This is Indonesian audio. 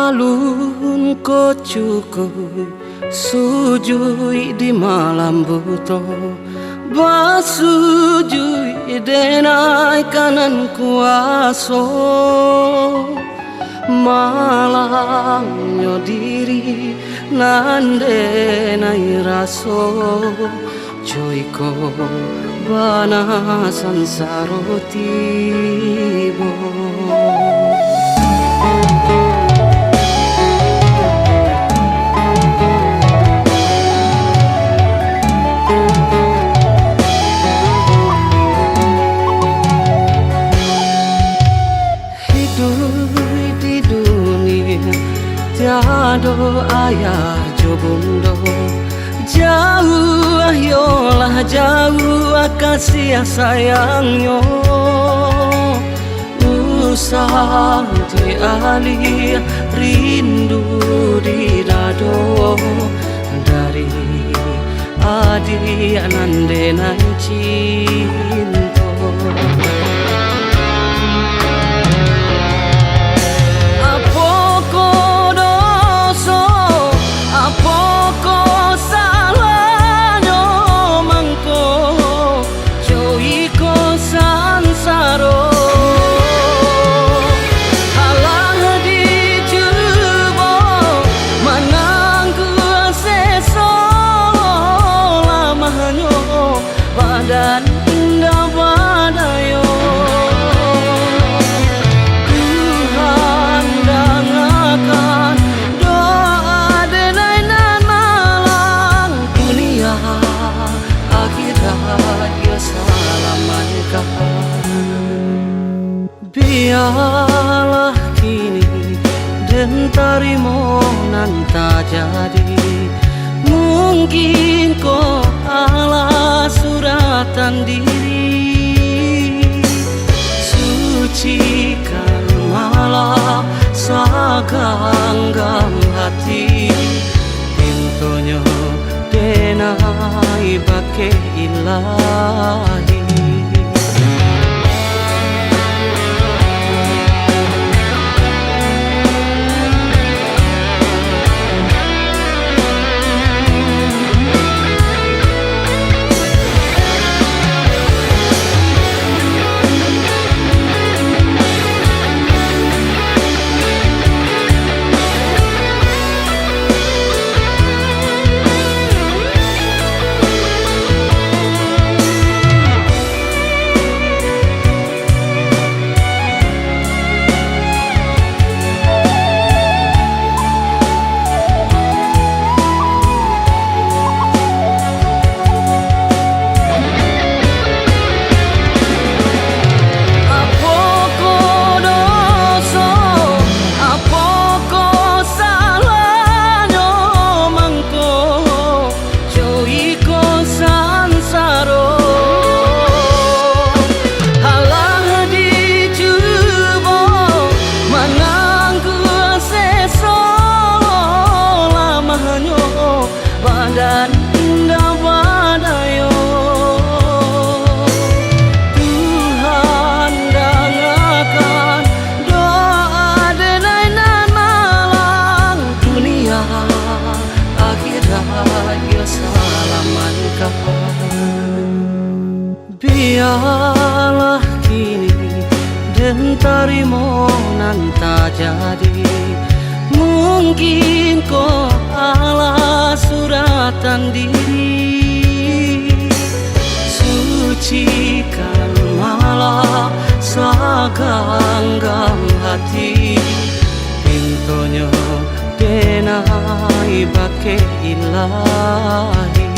Alun ko cukup sujui di malam buto, basujui denai kanan kuaso, malangnya diri nande nai raso, joiko bana sansaro tibo. Di dunia tiada ayah jobundo, jauh yolah jauh kasih sayangnya, usah dialih rindu di dado dari adik nandenan cinta. Dan indah badayo ku handangkan doa denai nan malang dunia akhirat ya salamankan. Biarlah kini dan tarimo nan tak jadi, mungkin kau ala suratan diri, sucikan malah saganggam hati, pintunya denai bake ilahi. Dan indah badayo Tuhan dangakan doa denai nan malang dunia akhirat ya salamankan. Biarlah kini dan tarimo nan tak jadi, mungkin kau ala suratan diri, sucikan malah saganggam hati, pintunya denai bake ilahi.